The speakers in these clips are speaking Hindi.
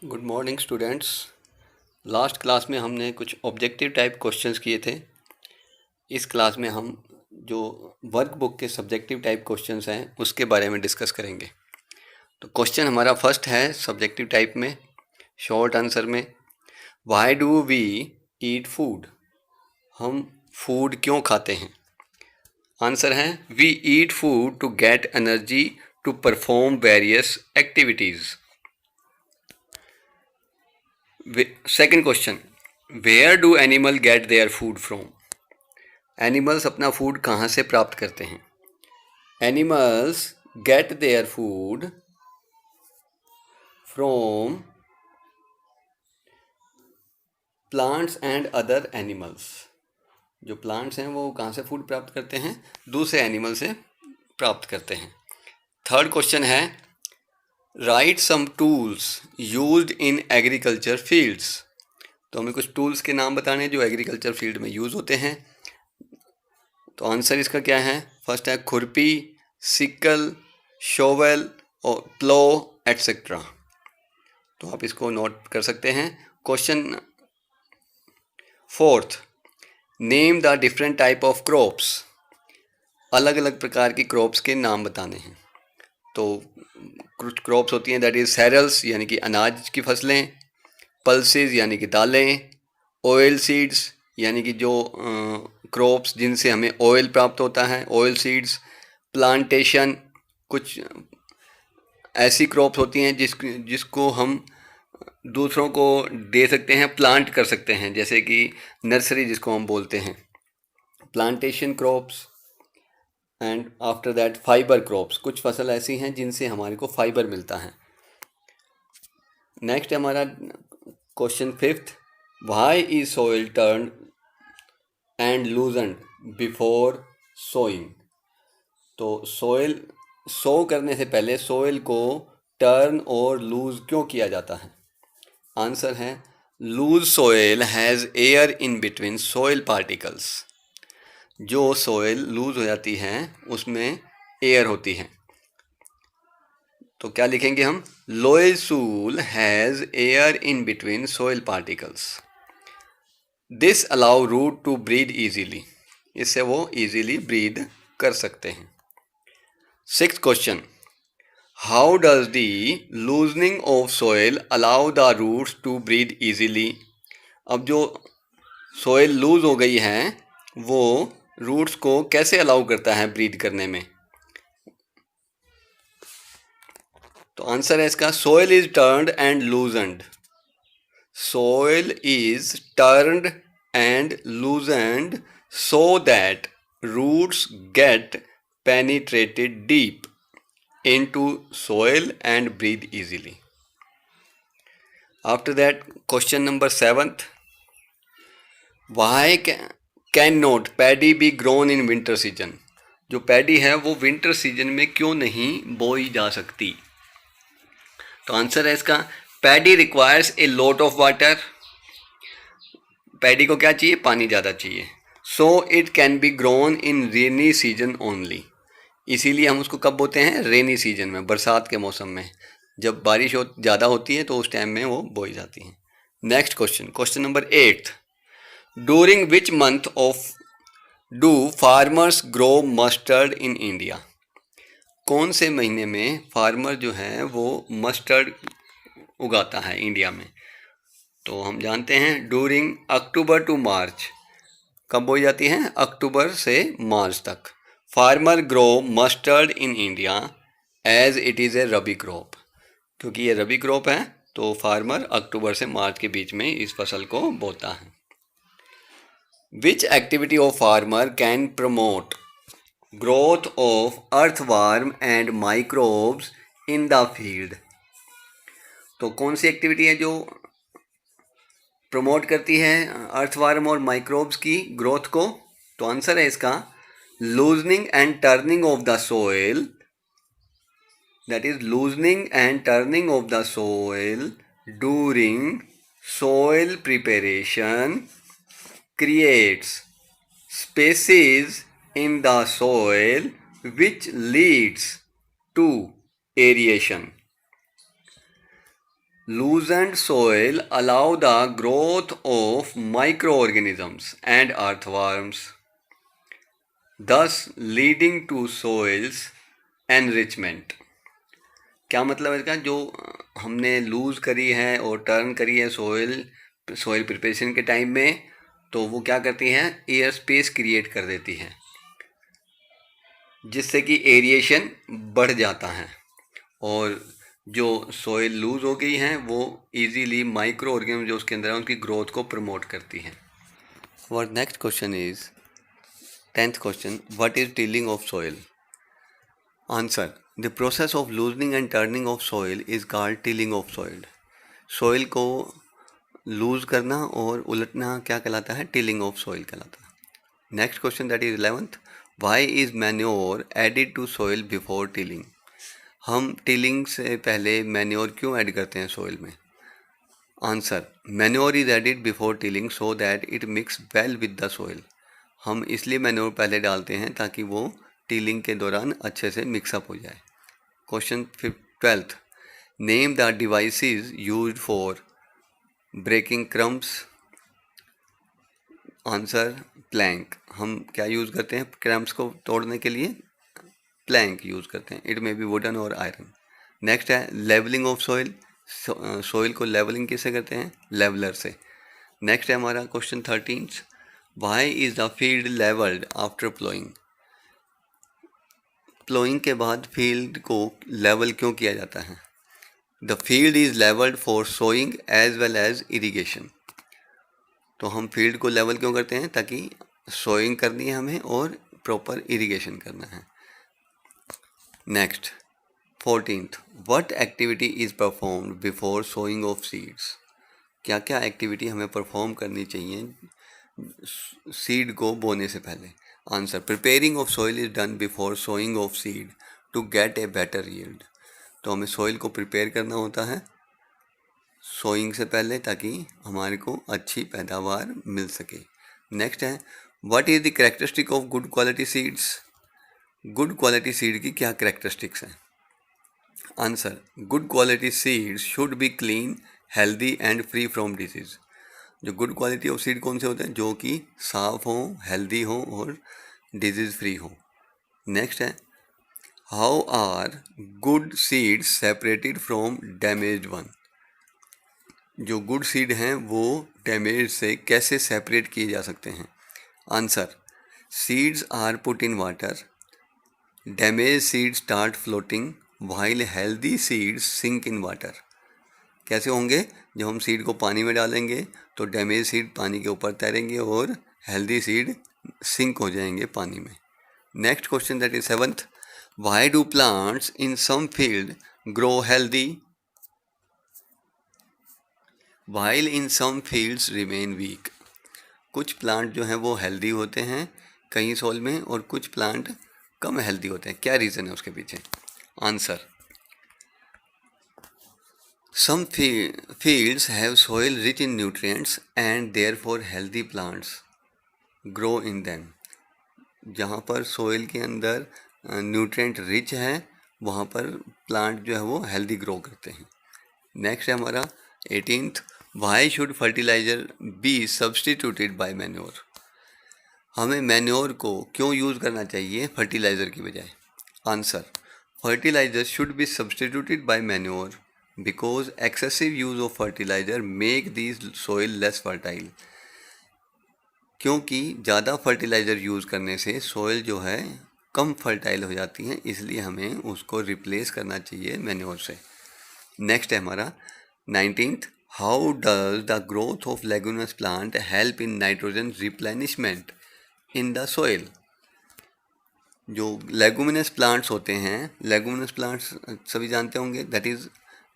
Good morning students. Last class में हमने कुछ ऑब्जेक्टिव टाइप क्वेश्चंस किए थे। इस क्लास में हम जो वर्कबुक के सब्जेक्टिव टाइप क्वेश्चंस हैं उसके बारे में डिस्कस करेंगे। तो क्वेश्चन हमारा फर्स्ट है सब्जेक्टिव टाइप में, शॉर्ट आंसर में, why do we eat food? हम फूड क्यों खाते हैं? आंसर है we eat food to get energy to perform various activities. Second question, where do animal get their food from? Animals अपना फूड कहाँ से प्राप्त करते हैं? Animals get their food from plants and other animals. जो प्लांट्स हैं वो कहाँ से फूड प्राप्त करते हैं? दूसरे एनिमल से प्राप्त करते हैं। थर्ड क्वेश्चन है write some tools used in agriculture fields. तो हमें कुछ टूल्स के नाम बताने हैं जो एग्रीकल्चर फील्ड में यूज़ होते हैं। तो आंसर इसका क्या है? फर्स्ट है खुरपी, सिकल, शोवेल और प्लो एटसेट्रा। तो आप इसको नोट कर सकते हैं। Question fourth, name the different type of crops. अलग अलग प्रकार की क्रॉप्स के नाम बताने हैं। तो कुछ क्रॉप्स होती हैं दैट इज सेरल्स यानी कि अनाज की फसलें, पल्सेस यानी कि दालें, ऑयल सीड्स यानी कि जो क्रॉप्स जिनसे हमें ऑयल प्राप्त होता है, ऑयल सीड्स, प्लांटेशन कुछ ऐसी क्रॉप्स होती हैं जिसको हम दूसरों को दे सकते हैं, प्लांट कर सकते हैं, जैसे कि नर्सरी जिसको हम बोलते हैं, plantation crops. And after that fibre crops, कुछ फसल ऐसी हैं जिनसे हमारे को फाइबर मिलता है। नेक्स्ट हमारा question fifth, why is soil turn and loosen before sowing? तो सोइल सो करने से पहले सोइल को टर्न और लूज क्यों किया जाता है? आंसर है loose soil has air in between soil particles. जो सोइल लूज हो जाती है उसमें एयर होती है। तो क्या लिखेंगे हम? Loose soil has air in between soil particles. This allow root to breathe easily. इससे वो ईजीली ब्रीथ कर सकते हैं। Sixth question, how does the loosening of soil allow the roots to breathe easily? अब जो सोइल लूज हो गई है वो रूट्स को कैसे अलाउ करता है ब्रीथ करने में? तो आंसर है इसका soil is turned and loosened. Soil is turned and loosened so that roots get penetrated deep into soil and breathe easily. After that, question number 7th, why cannot paddy be grown in winter season? जो पैडी है वो विंटर सीजन में क्यों नहीं बोई जा सकती? तो आंसर है इसका paddy requires a lot of water. Paddy को क्या चाहिए? पानी ज़्यादा चाहिए। So it can be grown in rainy season only. इसीलिए हम उसको कब बोते हैं? रेनी सीजन में, बरसात के मौसम में, जब बारिश ज़्यादा होती है तो उस टाइम में वो बोई जाती हैं। Next question, question number 8, during which month of do farmers grow mustard in India? कौन से महीने में फार्मर जो है वो मस्टर्ड उगाता है इंडिया में? तो हम जानते हैं डूरिंग अक्टूबर टू मार्च। कब बोई जाती है? अक्टूबर से मार्च तक। Farmer grow mustard in India as it is a rabi crop. क्योंकि ये रबी क्रॉप है तो फार्मर अक्टूबर से मार्च के बीच में इस फसल को बोता है। Which activity of farmer can promote growth of earthworm and microbes in the field? तो कौन सी एक्टिविटी है जो प्रमोट करती है अर्थवार्म और माइक्रोब्स की ग्रोथ को? तो आंसर है इसका loosening and turning of the soil, that is loosening and turning of the soil during soil preparation creates spaces in the soil which leads to aeration. Loosened soil allow the growth of microorganisms and earthworms, thus leading to soils enrichment. क्या मतलब है इसका? जो हमने लूज़ करी है और टर्न करी है सोइल प्रिपरेशन के टाइम में, तो वो क्या करती हैं, एयर स्पेस क्रिएट कर देती हैं, जिससे कि एरिएशन बढ़ जाता है और जो सोइल लूज हो गई हैं वो इजीली माइक्रो ऑर्गेनिज्म जो उसके अंदर है उनकी ग्रोथ को प्रमोट करती हैं. और next question is 10th question, what is tilling of soil? Answer, the process of loosening and turning of soil is called tilling of soil. Soil को लूज करना और उलटना क्या कहलाता है? टिलिंग ऑफ सॉइल कहलाता है. Next question that is 11th, why is manure added to soil before tilling? हम टिलिंग से पहले मैन्योर क्यों ऐड करते हैं सॉइल में? Answer, manure is added before tilling so that it mix well with the soil. हम इसलिए मैन्योर पहले डालते हैं ताकि वो टिलिंग के दौरान अच्छे से मिक्सअप हो जाए. Question 12th, name the devices used for breaking crumbs. Answer, plank. हम क्या यूज़ करते हैं क्रम्स को तोड़ने के लिए? प्लैंक यूज़ करते हैं. इट मे बी वुडन और आयरन. नेक्स्ट है लेवलिंग ऑफ सॉइल. सॉइल को लेवलिंग किससे करते हैं? लेवलर से. नेक्स्ट है हमारा question 13th, why is the field levelled after ploughing? Ploughing के बाद फील्ड को लेवल क्यों किया जाता है? The field is levelled for sowing as well as irrigation. तो हम फील्ड को लेवल क्यों करते हैं? ताकि सोइंग करनी है हमें और प्रॉपर इरीगेशन करना है. Next 14th, what activity is performed before sowing of seeds? क्या क्या एक्टिविटी हमें परफॉर्म करनी चाहिए सीड को बोने से पहले? Answer, preparing of soil is done before sowing of seed to get a better yield. तो हमें सॉइल को प्रिपेयर करना होता है सोइंग से पहले ताकि हमारे को अच्छी पैदावार मिल सके. नेक्स्ट है, what is the characteristic of good quality seeds? Good quality seed की क्या कैरेक्टरिस्टिक्स हैं? Answer, good quality seeds should be clean, healthy and free from disease. जो गुड क्वालिटी ऑफ सीड कौन से होते हैं? जो कि साफ़ हों, हेल्दी हों और डिजीज़ फ्री हों. नेक्स्ट है, how are good seeds separated from damaged one? जो गुड सीड हैं वो डैमेज से कैसे सेपरेट किए जा सकते हैं? Answer, seeds are put in water, damage seeds start floating while healthy seeds sink in water. कैसे होंगे? जब हम सीड को पानी में डालेंगे तो डैमेज सीड पानी के ऊपर तैरेंगे और हेल्दी सीड सिंक हो जाएंगे पानी में. Next question that is 7th, why do plants in some field grow healthy while in some fields remain weak? कुछ प्लांट जो हैं वो हेल्दी होते हैं कई सॉइल में और कुछ प्लांट कम हेल्दी होते हैं. क्या रीज़न है उसके पीछे? Answer, some fields have soil rich in nutrients and therefore healthy plants grow in them. जहाँ पर सोइल के अंदर न्यूट्रिएंट रिच है वहाँ पर प्लांट जो है वो हेल्दी ग्रो करते हैं. नेक्स्ट है हमारा 18th, why should fertiliser be substituted by manure? हमें मैन्योर को क्यों यूज़ करना चाहिए फर्टिलाइज़र की बजाय? Answer, fertiliser should be substituted by manure because excessive use of fertilizer make these soil less fertile. क्योंकि ज़्यादा फर्टिलाइज़र यूज़ करने से सोइल जो है कम फर्टाइल हो जाती हैं, इसलिए हमें उसको रिप्लेस करना चाहिए मैन्योर से. नेक्स्ट है हमारा 19th, how does the growth of leguminous plant help in nitrogen replenishment in the soil? जो लेगुमिनस प्लांट्स होते हैं, लेगुमिनस प्लांट्स सभी जानते होंगे, दैट इज़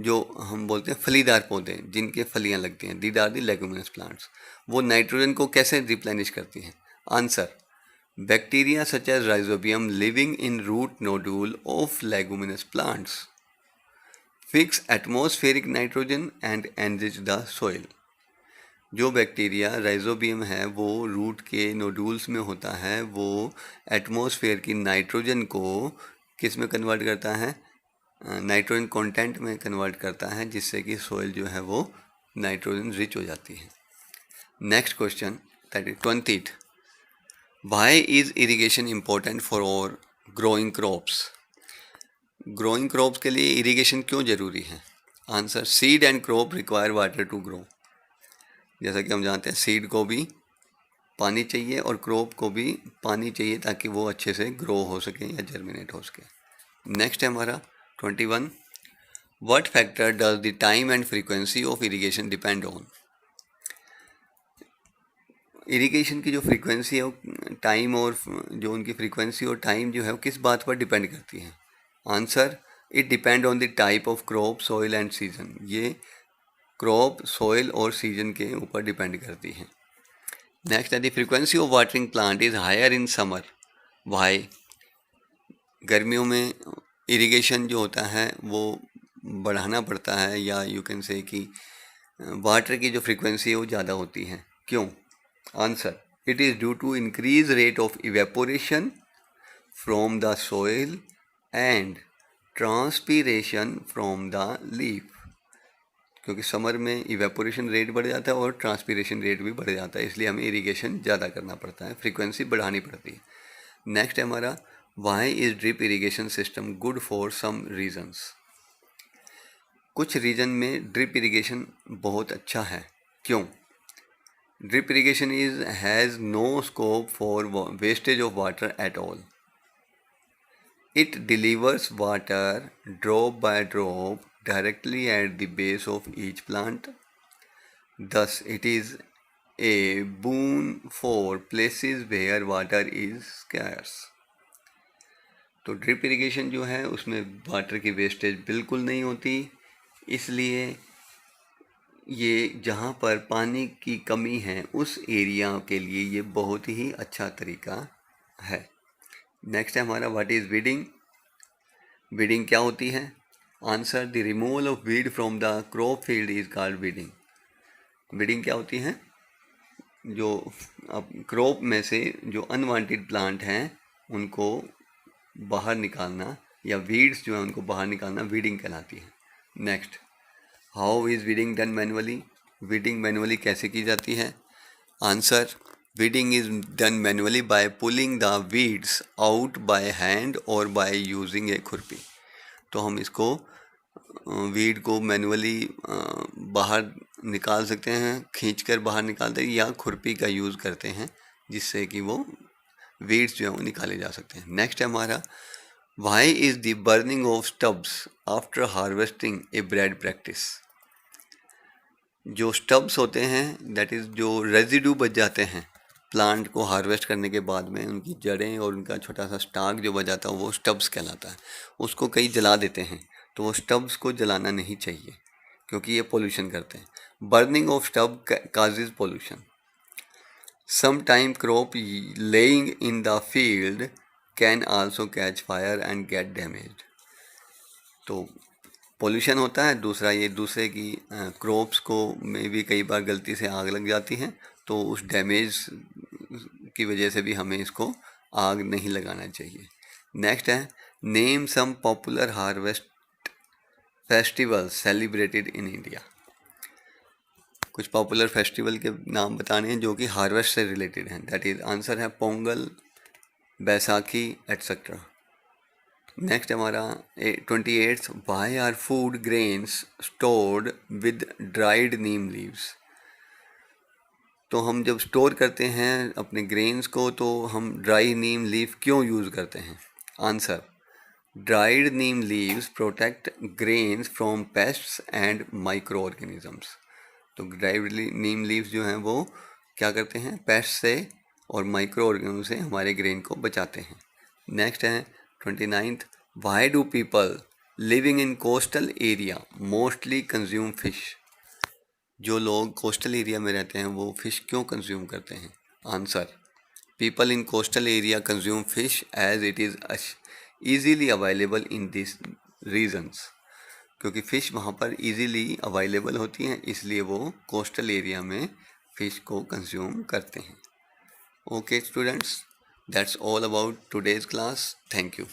जो हम बोलते हैं फलीदार पौधे जिनके फलियां लगती हैं, these are the leguminous plants. वो नाइट्रोजन को कैसे रिप्लेनिश करती हैं? Answer, bacteria such as rhizobium living in root nodule of leguminous plants fix atmospheric nitrogen and enrich the soil. जो बैक्टीरिया राइजोबियम है वो रूट के नोड्यूल्स में होता है, वो एटमॉस्फेयर की नाइट्रोजन को किस में कन्वर्ट करता है? नाइट्रोजन कंटेंट में कन्वर्ट करता है, जिससे कि सोइल जो है वो नाइट्रोजन रिच हो जाती है। Next question that is 20th, why is irrigation important for our growing crops? Growing crops के लिए इरिगेशन क्यों ज़रूरी है? Answer, seed and crop require water to grow. जैसा कि हम जानते हैं सीड को भी पानी चाहिए और क्रॉप को भी पानी चाहिए ताकि वो अच्छे से ग्रो हो सके या जर्मिनेट हो सके। नेक्स्ट है हमारा 21, what factor does the time and frequency of irrigation depend on? Irrigation की जो फ्रीक्वेंसी है, टाइम और जो उनकी फ्रीक्वेंसी और टाइम जो है वो किस बात पर डिपेंड करती है? Answer, it depend on the type of crop, soil and season. ये क्रॉप, सॉइल और सीजन के ऊपर डिपेंड करती है। नेक्स्ट है the frequency of watering plant is higher in summer, why? गर्मियों में इरिगेशन जो होता है वो बढ़ाना पड़ता है, या यू कैन से कि वाटर की जो फ्रीक्वेंसी है वो ज़्यादा होती है, क्यों? Answer, it is due to increase rate of evaporation from the soil and transpiration from the leaf. क्योंकि समर में इवेपोरेशन रेट बढ़ जाता है और ट्रांसपीरेशन रेट भी बढ़ जाता है, इसलिए हमें इरिगेशन ज़्यादा करना पड़ता है, फ्रीक्वेंसी बढ़ानी पड़ती है। नेक्स्ट है हमारा, why is drip irrigation system good for some reasons? कुछ रीजन में ड्रिप इरिगेशन बहुत अच्छा है, क्यों? Drip irrigation has no scope for wastage of water at all. It delivers water drop by drop directly at the base of each plant. Thus, it is a boon for places where water is scarce. तो ड्रिप इरिगेशन जो है उसमें वाटर की वेस्टेज बिल्कुल नहीं होती, इसलिए ये जहाँ पर पानी की कमी है उस एरिया के लिए ये बहुत ही अच्छा तरीका है। नेक्स्ट है हमारा, व्हाट इज़ वीडिंग? वीडिंग क्या होती है? Answer, the removal of weed from the crop field is called weeding. Weeding क्या होती है? जो अब क्रॉप में से जो अनवांटेड प्लांट हैं उनको बाहर निकालना, या वीड्स जो है उनको बाहर निकालना वीडिंग कहलाती है। Next, how is weeding done manually? Weeding manually कैसे की जाती है? Answer, weeding is done manually by pulling the weeds out by hand और बाय यूजिंग ए खुरपी। तो हम इसको वीड को मैनुअली बाहर निकाल सकते हैं, खींचकर बाहर निकालते हैं, या खुरपी का यूज़ करते हैं जिससे कि वो वीड्स जो है वो निकाले जा सकते हैं। नेक्स्ट है हमारा, why is the burning of stubs after harvesting a bad practice? जो स्टब्स होते हैं, दैट इज़ जो रेजिड्यू बच जाते हैं प्लांट को हार्वेस्ट करने के बाद में, उनकी जड़ें और उनका छोटा सा स्टाक जो बच जाता है वो स्टब्स कहलाता है। उसको कई जला देते हैं, तो वो स्टब्स को जलाना नहीं चाहिए क्योंकि ये पोल्यूशन करते हैं। Burning of stub causes pollution. Some time crop laying in the field can also catch fire and get damaged. तो पोल्यूशन होता है, दूसरा ये दूसरे की क्रॉप्स को में भी कई बार गलती से आग लग जाती है, तो उस डैमेज की वजह से भी हमें इसको आग नहीं लगाना चाहिए। नेक्स्ट है, name some popular harvest festival celebrated in India. कुछ पॉपुलर फेस्टिवल के नाम बताने हैं जो कि हार्वेस्ट से रिलेटेड हैं। दैट इज, आंसर है पोंगल, बैसाखी एट्सेट्रा। नेक्स्ट हमारा 28th, why are food grains stored with dried neem leaves? तो हम जब स्टोर करते हैं अपने ग्रेन्स को तो हम ड्राई नीम लीफ क्यों यूज़ करते हैं? Answer, dried neem leaves protect grains from pests and micro organisms. तो ड्राइड नीम लीव्स जो हैं वो क्या करते हैं? पेस्ट से और माइक्रो ऑर्गेनिज्म से हमारे ग्रेन को बचाते हैं। नेक्स्ट है 29th, why do people living in coastal area mostly consume fish? जो लोग कोस्टल एरिया में रहते हैं वो फिश क्यों कंज्यूम करते हैं? Answer, people in coastal area consume fish as it is easily available in this regions. क्योंकि फ़िश वहाँ पर इजीली अवेलेबल होती हैं, इसलिए वो कोस्टल एरिया में फ़िश को कंज्यूम करते हैं। Okay students, that's all about today's class. Thank you.